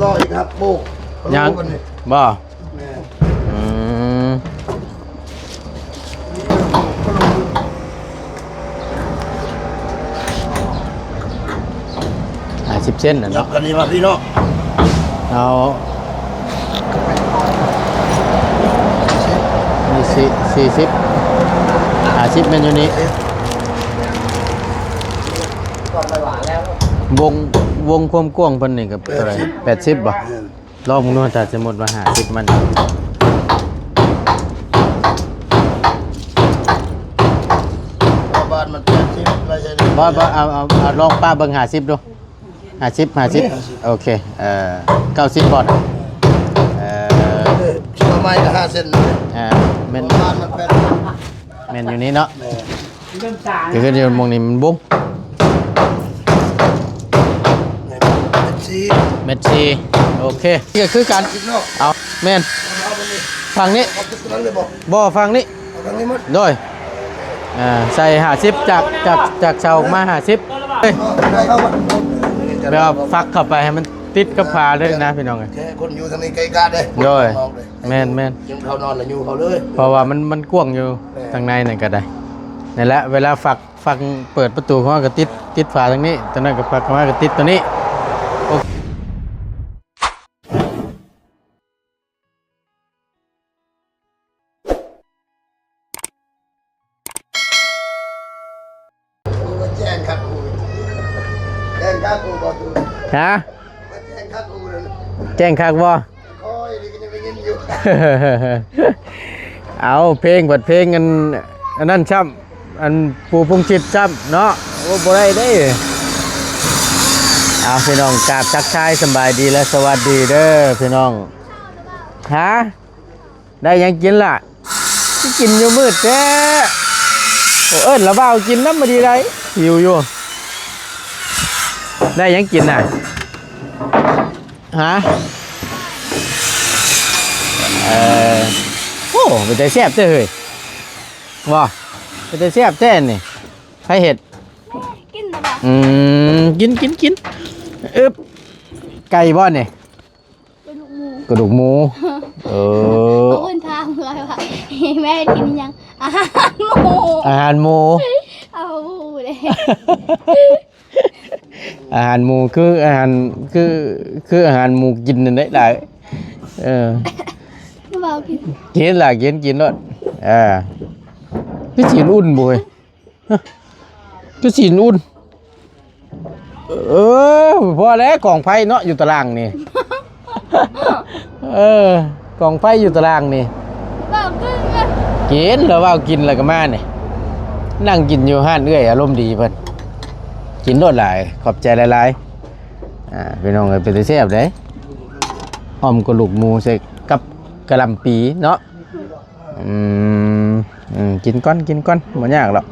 ต่ออีกครับโบกยังบ่10 เซนน่ะเนาะกันนี่มาพี่เนาะเอามี40 50เป็นอยู่นี้วงความกว้างเพิ่นนี่ก็เท่าไหร่80บ่ลองดูถ้าสมมุติว่า50มันบ้านมัน80ไม่ใช่บ่เอาลองป้าเบิ่ง50ดู50โอเค90บอทประมาณ5เซนแม่น บ้านมันเป็นแม่นอยู่นี้เนาะคืออยู่มองนี้มันบุ้งเม็ดซีโอเคนี่ก็คือการเอาแม่นฝั่งนี้บ่ฝั่งนี้โดยใส่50จากเสาออกมา50เฮ้ยแบบฟักเข้าไปให้มันติดกับผาเลยนะพี่น้องแค่คนอยู่ทางนี้ไกลกาดเลยโดยแม่นยังเขานอนแล้วอยู่เขาเลยเพราะว่ามันกว้างอยู่ทางในนั่นก็ได้นั่นแหละเวลาฟักเปิดประตูเข้ามาก็ติดฝาทางนี้ตอนนั้นก็ฟักเข้ามาก็ติดตัวนี้แจ้งครับกูก่อนดูฮะแจ้งครับกูเลย แจ้งคักบ่คอยนี่ก็ยังไม่ยินอยู่เอาเพลงบัดเพลงอันนั้นช้ำอันปูพงจิตช้ำเนาะโอ้บ่ได้เด้เอาพี่น้องกราบทักทายสบายดีและสวัสดีเด้อพี่น้องฮะได้ยังกินล่ะกินอยู่มืดแท้โอ้ละบ่าวกินน้ำมาดีไรหิวอยู่ได้ยังกินน่ะฮะโอ้ไปได้แซ่บเจ้าเฮ้ยว่าไปได้แซ่บแจ้นี่ใครเห็ดกินกินไก่บ้านนี่กระดูกหมูเอาคนทำเลยว่ะแม่กินยังอาหารหมูเอาเลยอาหารหมูคืออาหารคืออาหารหมูกินนั่นได้หลายกินล่ะกินรถคือสีอุ่นบุยคือสีอุ่นพอแล้วกล่องไฟเนาะอยู่ตารางนี่กล่องไฟอยู่ตารางนี่กินแล้วว่ากินแล้วก็มาเนี่ยนั่งกินอยู่ห้านเอื้อยอารมณ์ดีเพิ่นกินรสหลายขอบใจหลายๆพี่น้องเป็นตัวแซ่บเด้อ้อมกระลูกหมูใส่กับกะหล่ำปีเนาะกินก้อนบ่ยากหรอก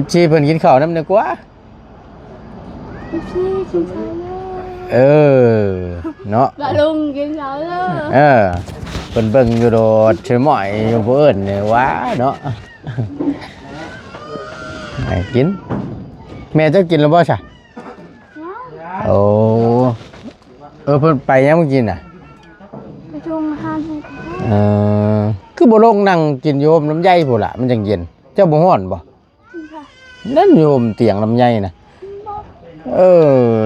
FC เพิ่นกินข้าวน้ำเนื้อกว่าเนาะบาลุงกินข้าวเเพิ่นเบิ่งอยู่โดดเฉยหม่อยอยู่บ่เอิ้นเนี่ยว้าเนาะกินแม่จะกินแล้วบ่ใช่โอ้เพิ่นไปยังบ่กินน่ะไปชงอาหารคือบ่ลงนั่งกินโยมน้ำใยพุ่นล่ะมันจังเย็นเจ้าบ่ฮ้อนบ่นั่นโยมเตียงลำไยน่ะ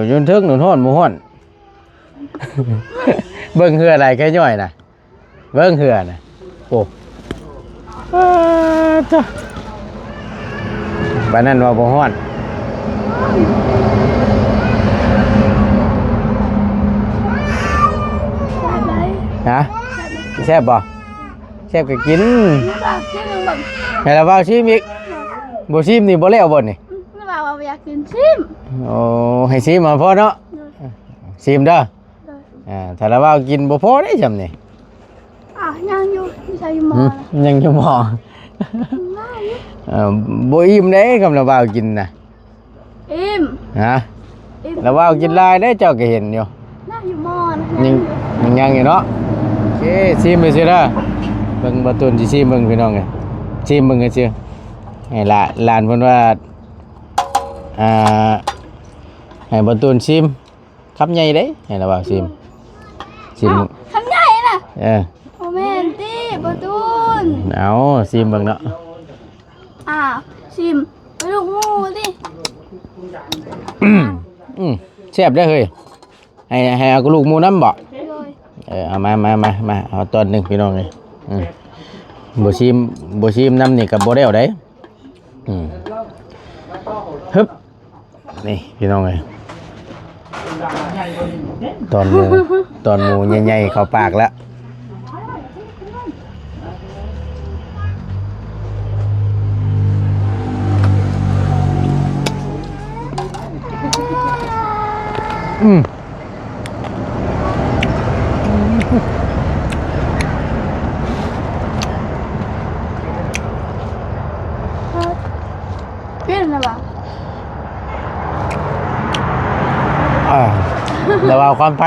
ยนทึกหนุนฮ้อนบ่ฮ้อนเบิ่งเหืออะไรแค่ย่อยน่ะเบิ่งเหือน่ะโอ้จ้ะบ้านนั้นว่าบ่ฮ้อนฮะแซ่บบ่แซ่บก็กินให้เราเว้าชิมอีกบ่ชิมนี่บ่แล้วบ่นี่เราอยากกินชิมโอ้ให้ชิมมาพอเนาะชิมเด้อถ้าเราเว้ากินบ่พอได้จำนี่ยังอยู่ใช่หมอยังอยู่หมอบ่อิ่มเด้กำลังเว้ากินน่ะอิ่มฮะเราเว้ากินหลายได้เจ้าก็เห็นอยู่นั่งอยู่หม้อนะยังอยู่เนาะโอเคชิมไปซิเด้อเบิ่งบ่ตุนสิชิมเบิ่งพี่น้องไงชิมเบิ่งกันซิให้หลานเพิ่นว่าให้บ่ตุนชิม คำใหญ่เด้ให้เราว่าซิม คำใหญ่น่ะ เออ โอแมนตี้ประตูน เอาซิมเบิ่งเนาะ ชิมไปลูกงูดิ แซ่บได้อเฮ้ยให้เอากระลูกหมูน้ำบ่ โดย เอามาเอาตอนหนึงพี่น้องเลยบ่ชิมน้ำนี่กับบ่ได้เอาได้ฮึบนี่พี่น้องเลยตอนหมูใหญ่ๆเข้าปากแล้วเปลี่ยนอะไรบ้าง ระว่าควันไฟ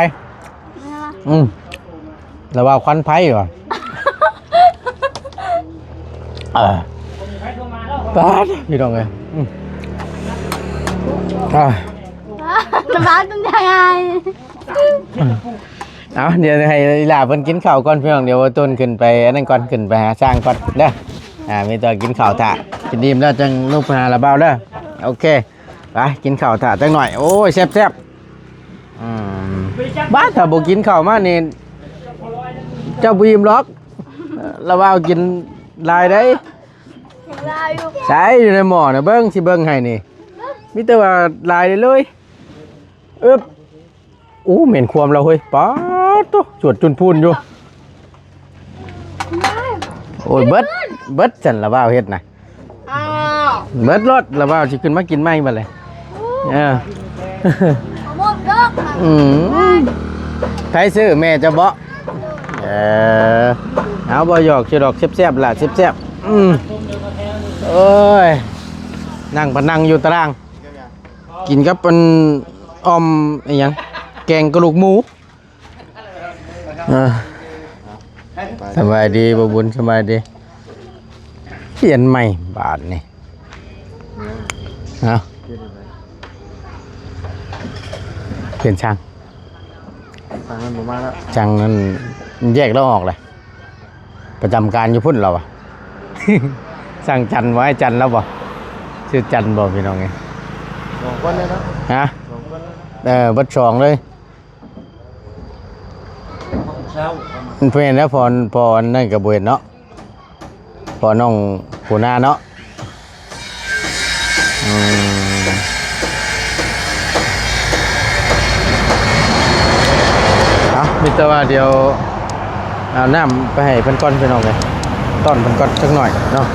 ระว่าควันไฟเหรอปาดพี่น้องเลยจะบ้าต้องยังไง เอาเดี๋ยวให้หลาเพิ่นกินข้าวก่อนพี่น้องเดี๋ยวต้นขึ้นไปอันนั้นก่อนขึ้นไปหาสร้างก่อนเด้อมีตัวกินข้าวถ่ากินดีมแล้วจังลูกไปหาละเบ้าเด้อโอเคไปกินข้าวถ่าจังหน่อยโอ้ยแซ่บบ้าถ้าบ่กินข้าวมานี่เจ้าบ่ยิ้มหรอกละเบ้ากินลายได้ ลายอยู่ ใช่อยู่ในหม้อนะเบิ้งสิเบิ้งให้นี่มิแต่ว่าลายเลยอึ๊บอู้เหม็นความเราเฮ้ยป๊าดตุ๊จวดจุนพูนอยู่โอ้ยเบิดจันละบ่าวเฮ็ดนะเบิดรถละบ่าวสิขึ้นมากินไหมบัดเลยหมดยก ใครซื้อแม่จะบ่เอาบ่หยอกสิดอกแซ่บๆล่ะแซ่บๆเอ้ยนั่งพนังอยู่ตารางกินกับเป็นออมอะไรยังแกงกระดูกหมูสบายดีบ่บุญสบายดีเปลี่ยนใหม่บาทนี่เอาเปลี่ยนช่างช่างนั้นแยกแล้วออกเลยประจำการอยู่พุ่นเราอะ สั่งจันไว้จันแล้วบ่ชื่อจันบ่พี่น้องไงสองคนเลยเนาะฮะบัดสองเลยเพื่อนแล้วพอนั่นกับเวนเนาะพอน้องหัวหน้าเนาะมิตรว่าเดียวเอาน้ำไปให้เพิ่นก้อนพี่น้องเลยต้อนเพิ่นก้อนสักหน่อยเนาะ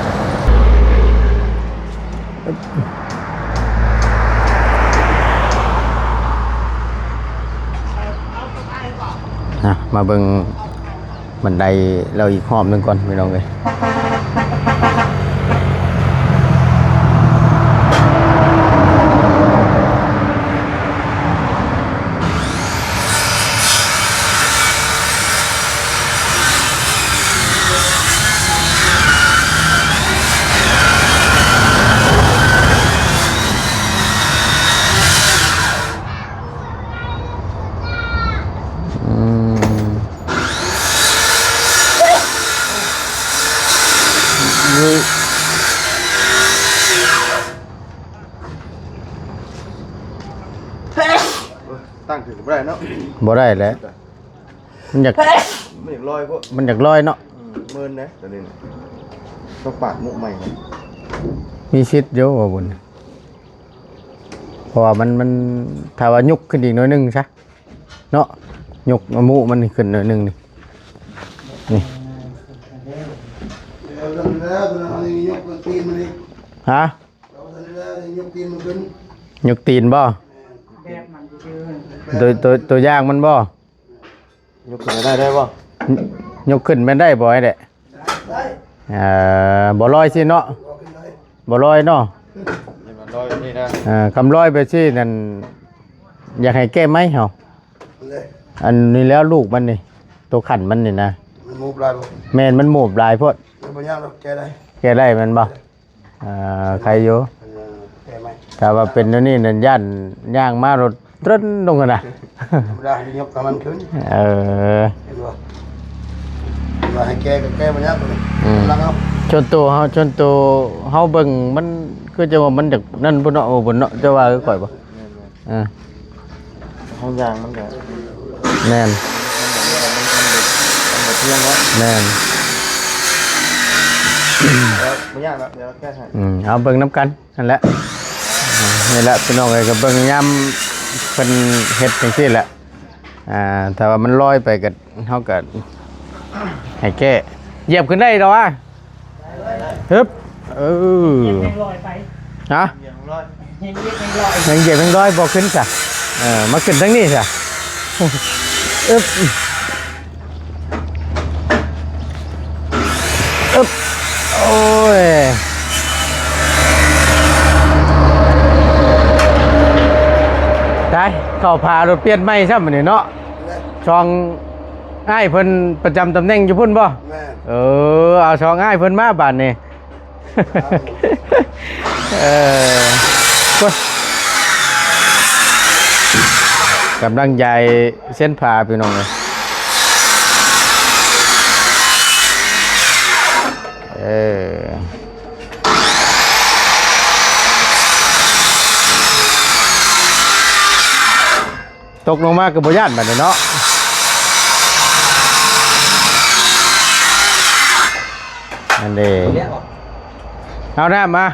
มาเบิ่งบันไดเราอีกหอบหนึงก่อนพี่น้องเลยตั้งถึงบ่ได้เนาะ บ่ได้แล้วมันอยาก มันอยากลอยพวก มันอยากลอยเนาะ เมินนะตอนนี้ต้องปาดมุกใหม่นะ มีชิดเยอะกว่าบุญเพราะว่ามันถ้าว่ายุกขึ้นอีกหน่อยนึงซะเนาะยกมุมันขึ้นหน่อยนึงนี่แล้วยกตีนมันนี่ ฮะ ยกตีนมันขึ้น ยกตีนบ่ตัวย่างมันบ่ ยกขึ้นได้บ่ ยกขึ้นมันได้บ่ไอ้เด้บ่ลอยสิเนาะบ่ลอยเนาะลอยนี่นะคำลอยไปสินั่นอยากให้แก้ไหมเหรออันนี้แล้วลูกมันนี่ตัวขันมันนี่นะมันมูบลายบ่แม่นมันหมูบลายโพดบ่ยากหรอกแก้ได้มันบ่ใครอยู่ แก้ไหม ถ้าว่าเป็นตัวนี้นั่นย่างมารถ ตรึ้นลงกันนะ ได้ยกกับมันขึ้น เออ ว่าให้แก้ก็แก้มันยากเลยลังเอา ชนตัวเฮาเบิ่งมันคือจะว่ามันจากนั่นบ่เนาะบ่เนาะจะว่าคือข่อยบ่อ่า ห้องยางมันก็ แม่น มันเที่ยงแล้ว แม่น ไม่ยากแล้วเดี๋ยวแก้ให้ เอาเบิ่งน้ำกันนั่นแหละนี่แหละพี่น้องเอ้ยก็เบิ่งยามเพิ่นเฮ็ดจังซี่แหละถ้าว่ามันลอยไปก็เฮาก็ให้แก้เหยียบขึ้นได้ดอกอ่ะฮึบฮะ อย่างร้อย ยังเหยียบยังลอยบ่ขึ้นซะมาขึ้นทางนี้ซะอึ๊บอึ๊บโอ้ยได้เข้าพารถเปลี่ยนใหม่ซ้ำมื้อนี้เนาะช่องอ้ายเพิ่นประจำตำแหน่งอยู่พุ่นบ่ แม่ เอาช่องอ้ายเพิ่นมาบาดนี้ กดกำลังใหญ่เส้นผ่าพี่น้องเลยตกลงมากับบ่ย่านบัดนี้เนาะนั่นเองเอาหน้ามา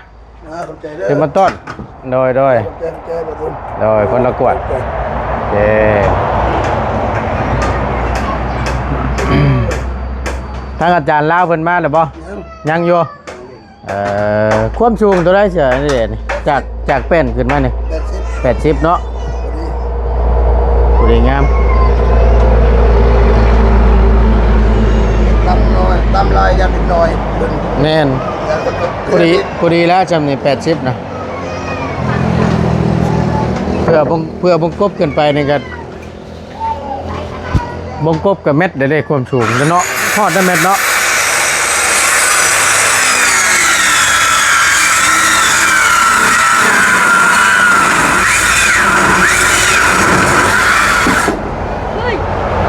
เป็นมาต้นโดยคนละกวดเย้ทางอาจารย์ลาวเพิ่นมาหรือเปล่ายังอยู่ความสูงตัวได้เสียนี่เด่นจากแป้นขึ้นมาเนี่ย80เนาะสวยงาม ตำลายยันนิดหน่อย แน่นพอดีแล้วจำนี่80นะเพื่อบงกบขึ้นไปนี่ก็บงกบกับเม็ดได้ความสูงแล้วเนาะทอดได้เม็ดเนาะ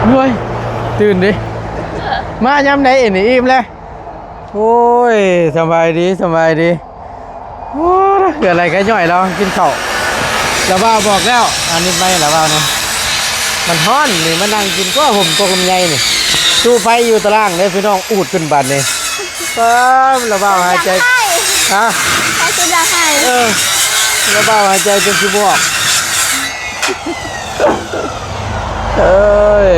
เฮ้ยตื่นดิมายามไหนเอ็นอิ่มเลยโอ้ยสบายดีโอ้ยเกิดอะไรกันย่อยเรากินข้าวแล้วบ้าบอกแล้วอันนี้ไม่แล้วบ้าเนี่ยมันฮ้อนนี่มันนั่งกินก็ห่มตัวกลมใหญ่นี่ตู้ไฟอยู่ตารางเลยพี่น้องอูดขึ้นบัดนี่แล้วบ้าหายใจฮะ ใครจะได้ให้ แล้วบ้าหายใจจนชิบวกเอ้ย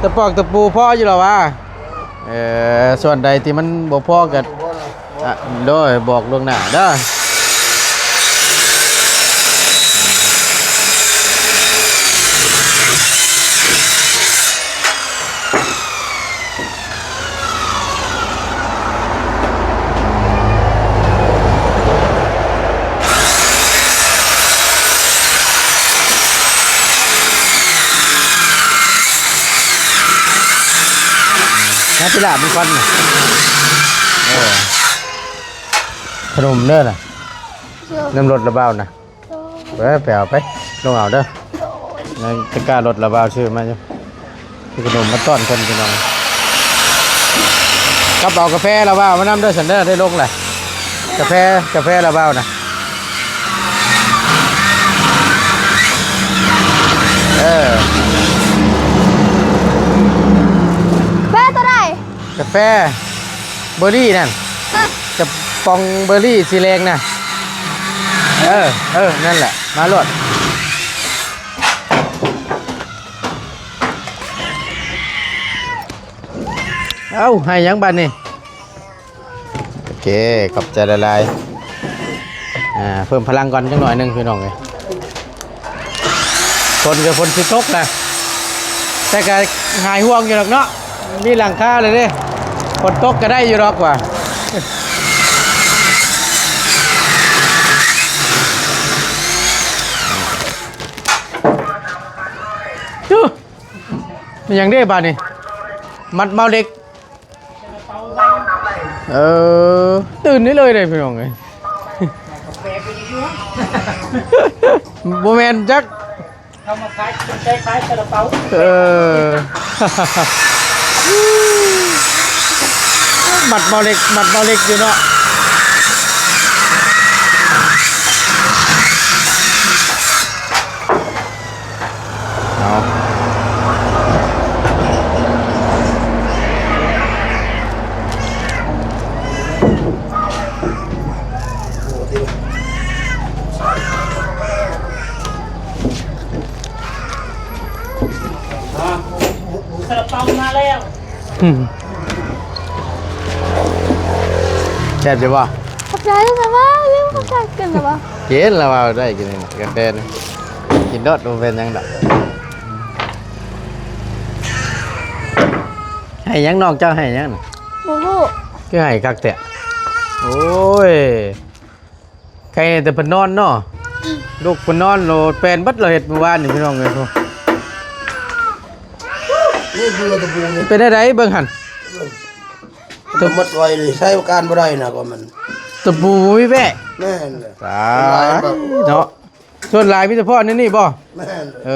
ตะปอกตะปูพ่ออยู่หรอวะส่วนใดที่มันบ่พ่อกันโดยบอกล่วงหน้าเด้อน้ำพิลาบมันควันน่ะขนมเด้อน่ะน้ำรถระเบ้าน่ะไปเอาไปลงเอาเด้อนั่นตะกร้ารถระเบ้าชื่อมาอยู่ขนมมาต้อนคนพี่น้องกระเป๋ากาแฟระเบ้ามานำเด้อสันเด้อได้ลงเลยกาแฟระเบ้าน่ะแม่ตัวไหน กาแฟเบอร์รี่นั่นจะปองเบอร์รี่สีแรงน่ะนั่นแหละมาลวดเอ้าให้ยังบันนี่โอเคขอบใจละลายเพิ่มพลังก่อนจังหน่อยหนึงพี่น้องเลยคนกับคนสิตกนะแต่ก็หายห่วงอยู่หรอกเนาะมีหลังคาเลยดิคนตกก็ได้อยู่หรอกว่ามันยังได้บ้านนี่มัดเมาเด็กตื่นนี่เลยพี่น้องเลยโมเมนต์จัก เขามาขายใช้ขายกระเป๋า หมัดเบาเล็กอยู่เนาะเอากระเป๋ามาแล้ว แซ่บจะบ่ ขอบใจนะว่าเรื่องมันจะกินหรือเปล่า กินแล้วว่าได้กินนี่กาแฟนี่กินรสมันเป็นยังดอกให้ยังนอกเจ้าให้ยังน่ะ บูบู คือให้คักแตะโอ้ยใครแต่เพิ่นนอนเนาะลูกเพิ่นนอนโลดแปลนบัดเลยเฮ็ดเมื่อวานนี่พี่น้องเอ้ยพุ่น นี่คือตะปูนี่ เป็นได้เบิ่งหั่น ตะมัดไว้เลยใช้การบ่ได้นะก็มัน ตะปูบ่มีแว่ แม่นเลย ตายเนาะส่วนหลายมีแต่พ่อนี่บ่ แม่นเล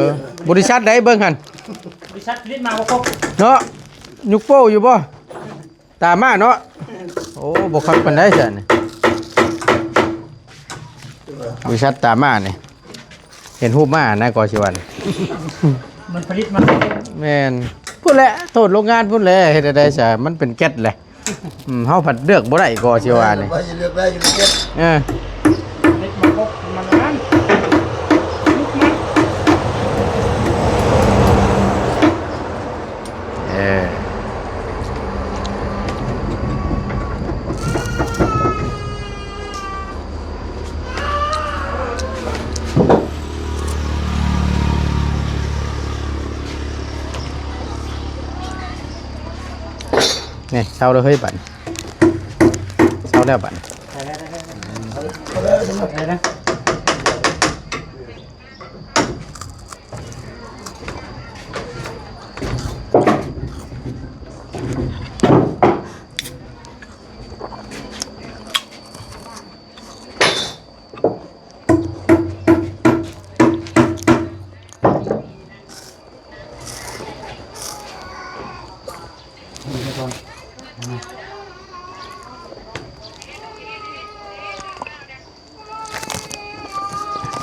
ย บริษัทใดเบิ่งหั่น บริษัทผลิตมาบ่ครบ เนาะยุกโป้อยู่บ่ตามมาเนาะโอ้บ่คักปานใดซั่นนี่บริษัทตามมานี่เห็นรูปมานะกอสิวัน มันผลิตมา แม่นพุ่นแหละโทษโรงงานพุ่นแหละเฮ็ดได้ซะมันเป็นแก๊สแหละเฮาผัดเลือกบ่ได้กอสิว่านี่ ไปเลือกได้อยู่เก็บ เออ ผลิตมาครบมันนั้น เออนี่เช้าแล้วเฮ้ยบัดเช้าแล้วบัด อะไรนะ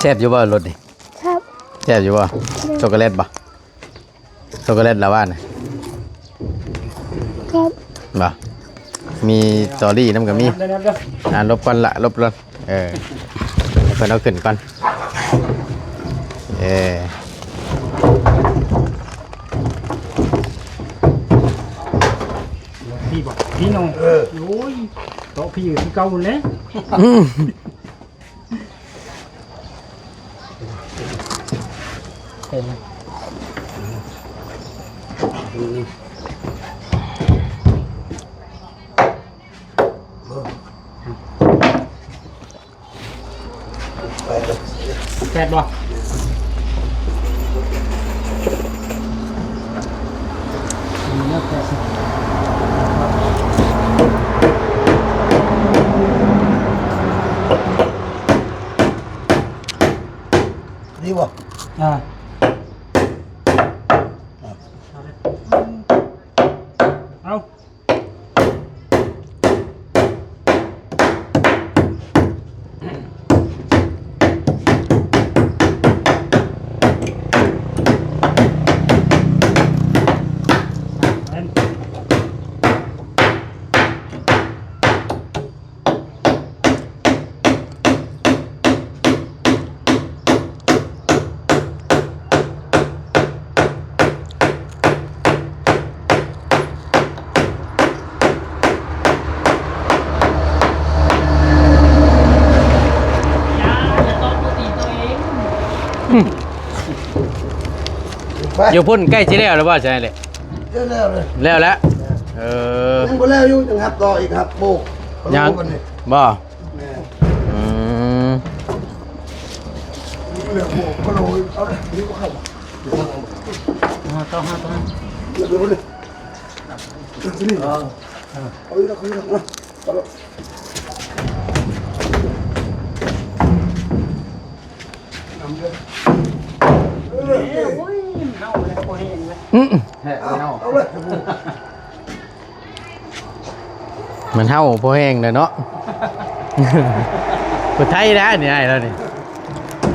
แซ่บอยู่บ่รถนี่ ครับ แซ่บอยู่บ่ช็อกโกแลตบ่ช็อกโกแลตละว่าน่ะ ครับ บ่มีสตอรี่นำก็มี เดี๋ยว ลบก่อนละลบก่อนเพิ่นเอาขึ้นก่อนพี่บอกพี่น้องโอ้ยโต๊ะพี่อยู่ที่เก่าเลย แปดบ่ ดีบ่ อ่าเอา ไป อยู่พุ่นใกล้สิแล้วหรือบ่ใช่เลย เดี๋ยวแล้วเลย แล้วแล้ว ยังบ่แล้วอยู่จังครับต่ออีกครับโบก ยัง กันนี่ บ่ แม่ อืม เลือกโบกก็โลเอาเลยนี่ก็เข้าบ่ ต่อห้าต่อห้า เลือกเลยนี่เอาอีกแล้วเอาอีกแล้วนะเอาละน้ำเยอะ โอ้ยเฮาเลยก็บ่เห็นเลย แฮ่เฮา เอาเลย มันเฮาพอแห้งเลยเนาะ คนไทยนะนี่ไอ้แล้วนี่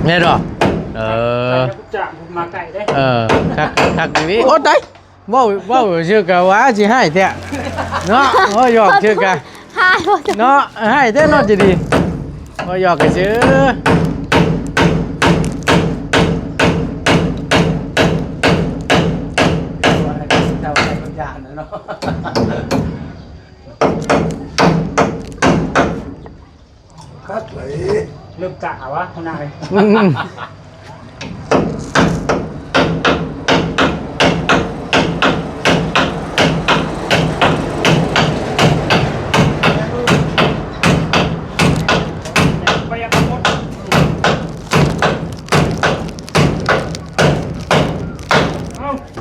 แม่นบ่เออ จะมาไก่ได้ คักอย่างนี้โอ๊ยตายว้าวชื่อกะว่าสิให้แท้เนาะโอ้ยหยอกชื่อกะ หายหมด เนาะให้แท้เนาะจะดีโอ้ยหยอกกันชื่อคัดเลย เริ่มกะวะคุณนาย ไปยังหมด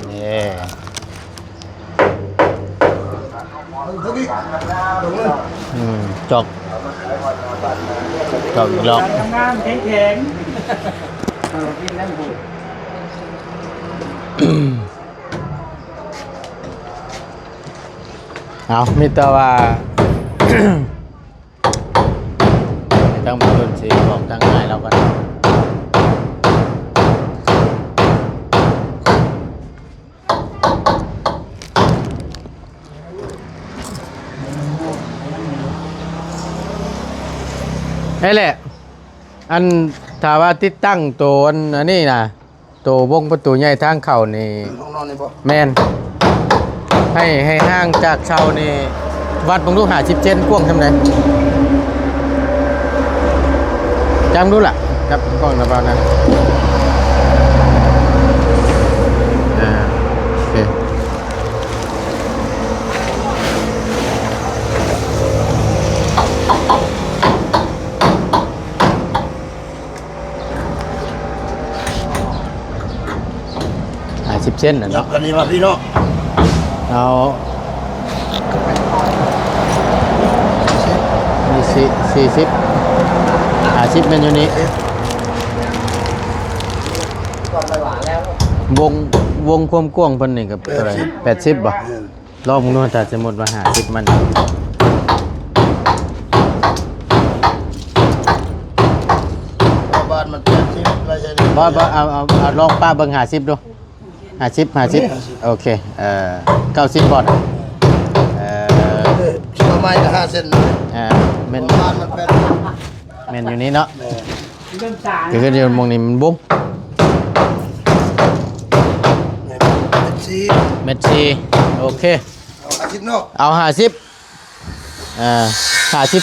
นี่ ตรงนี้ตรงนั้น จอกอีกรอบ ทำงานแข็ง เอามีแต่ว่า ต้องมาลุ้นสิบอกทางไหนเรากันนี่แหละอันถ้าว่าติดตั้งตัวอันนี้นะตัววงประตูใหญ่ทางเข้านี่ ห้องนอนนี่บ่ แมนให้ห่างจากเสานี่วัดบางลูก50 เซนกว้างทำไดจำดูล่ะครับกล้องนะเปล่านะโอเค50 เซนน่ะ เนาะ เนาะ กันนี่มาพี่เนาะ เอามี40 50เป็นอยู่นี้วงความกว้างเพิ่นนี่กับอะไร80บ่รอบมึงนู่นถ้าสมมุติว่า50มัน บ้านมันเป็นที่ไรใช่ไหม บ่เอาลองป้าเบิ่ง50ดู50โอเค90บอทคิดว่าไม้ละ5 เซน แม่น บ้านมันเป็น แม่นอยู่นี้เนาะ เริ่มสาร คือเดี๋ยวมองนี่มันบุ้ง เป็นสี เม็ดซีโอเค เอาอาทิตย์เนาะ เอา50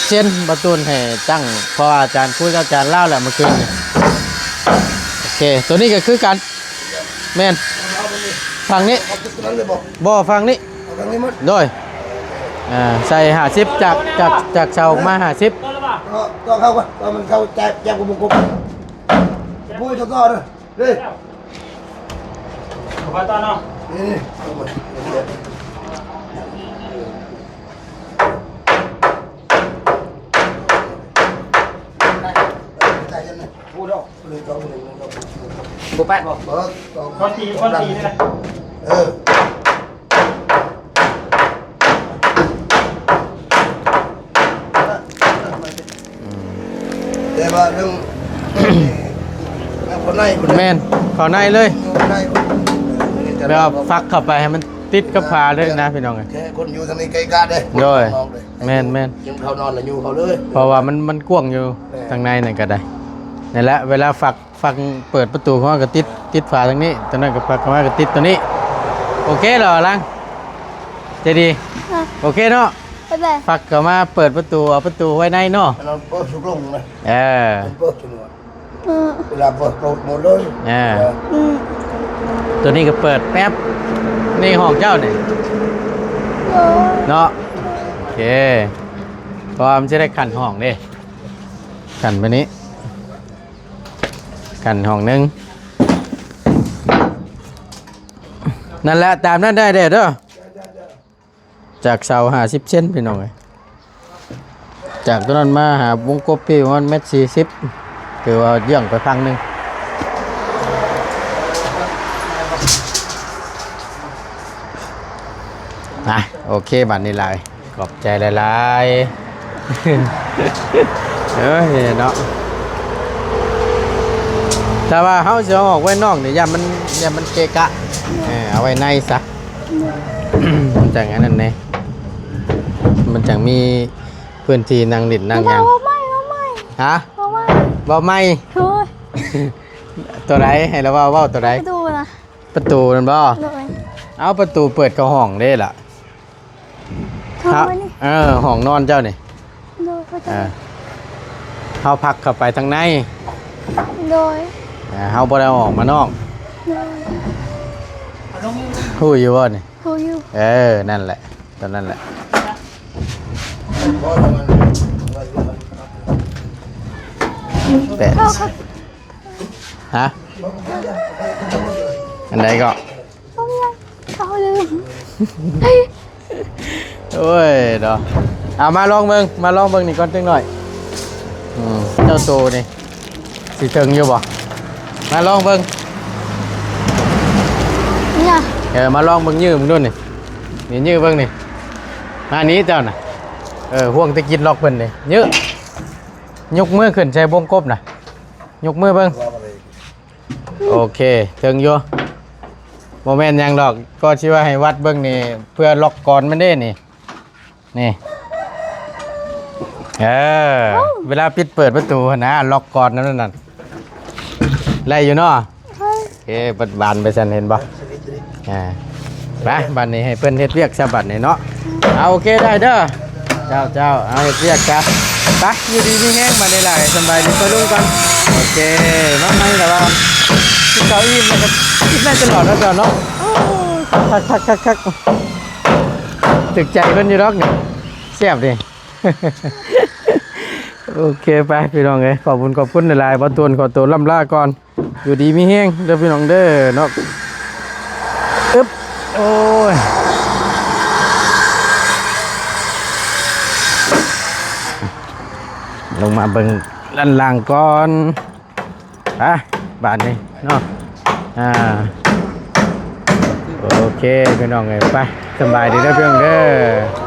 เซนประตูนให้ตั้งเพราะว่าอาจารย์คุยกับอาจารย์เล่าแหละเมื่อคืนนี่โอเคตัวนี้ก็คือกันแม่นฝั่งนี้ เอาจุดนั้นเลยบ่ บ่ฝั่งนี้ เอาทางนี้มั้ง โดยใส่50จากเสาออกมา50 ก็เข้ากันก็มันเข้าแจกกุมกุมพูดต่อเลยเด้ ขอตอนเนาะ นี่เอามาพูดออกเลยต้องเลย บุปผาบอก คนตีนี่แหละเดี๋ยวว่าเรื่องคนไหน แม่นเข้าในเลย คนไหน แบบว่าฟักเข้าไปให้มันติดกับผาเลยนะพี่น้อง แค่คนอยู่ทางนี้ไกลกาดเลย โดยแม่น ยังเขานอนแล้วอยู่เขาเลย เพราะว่ามันกว้างอยู่ทางในนั่นก็ได้นั่นแหละเวลาฟักเปิดประตูเข้ามาก็ติดฝาทางนี้ตอนนั้นก็ฟักเข้ามาก็ติดตัวนี้โอเคเหรอลังจะดีโอเคเนาะ ไปเลย ฟักเข้ามาเปิดประตูเอาประตูไว้ในเนาะ เราเปิดสุกลงเลย เปิดจนหมด อืม เวลาเปิดหมดเลย อืม ตัวนี้ก็เปิดแป๊บนี่ห้องเจ้าเนี่ย โอ้ย เนาะโอเคเพราะว่ามันจะได้ขันห้องเด้ขันไปนี้ขันห้องหนึงนั่นแหละตามนั้นได้เด้อจากเสา50 เซนพี่น้องเอ้ยจากตัวนั้นมาหาวงกบพี่มัน1.40 คือว่าเยื่องไปพังหนึง นะโอเคบัดนี้หลายขอบใจหลายๆ เอ้ยเนาะแต่ว่าเฮาสิเอาออกไว้นอกนี่อย่ามันเกะกะเอาไว้ในซะ มันจังอันนั้นแน่มันจังมีพื้นที่นั่งเล่นนั่งหยัง ว่าไม่ ฮะ ว่าไม่ บ่ไม่ โอ้ย ตัวไหนให้เราเว้าตัวไหน ไปดูนะ ประตูนั่นบ่ โดย เอาประตูเปิดเข้าห้องได้ล่ะ โดยนี่ ห้องนอนเจ้านี่ โดยก็จะ เฮาพักเข้าไปทางใน โดย เฮาบ่ได้เอาออกมานอก โดย ฮู้อยู่บ่นี่ โทรอยู่ นั่นแหละตอนนั้นแหละแต่ เข้าครับ ฮะอันใดก็ เข้าลืม โอ้ยเนาะเอามาลองเบิ่งนี่ก่อนจังหน่อยเจ้าโตนี่สิถึงอยู่บ่มาลองเบิ่ง เนี่ย มาลองเบิ่งยืมมึงด้วยนี่ยืมเบิ่งนี่มานี้เจ้าน่ะห่วงตะกินล็อกเพิ่นนี่ยืมยกมือขึ้นใช้วงกบน่ะยกมือเบิ่งโอเคถึงอยู่โมเมนต์ยังดอกก็ชื่อว่าให้วัดเบิ่งนี่เพื่อล็อกก่อนมันได้นี่เวลาปิดเปิดประตูนะล็อกก่อนนั่นน่ะไล่อยู่เนาะปัดบานไปซั่นเห็นบ่ไปบัดนี้ให้เพิ่นเฮ็ดเวียกซะบัดนี้เนาะเอาโอเคได้เด้อเจ้าเอาเฮ็ดเวียกซะไปอยู่ดีมีแห้งบัดนี้ล่ะสบายดีไปลุงกันโอเคมาใหม่ล่ะว่ากินข้าวอิ่มแล้วก็กินได้ตลอดแล้วจ้ะเนาะคักตึกใจเพิ่นอยู่ดอกนี่แซ่บดิ โอเคไปพี่น้องเอ้ยขอบคุณหลายๆบ่ตูนขอตัวล่ำลาก่อนอยู่ดีมีแห้งเด้อพี่น้องเด้อเนาะอึ๊บโอ้ยลงมาเบิ่งด้านล่างก่อนบาทนี้เนาะโอเคพี่น้องเอ้ยไปสบายดีเด้อพี่น้องเด้อ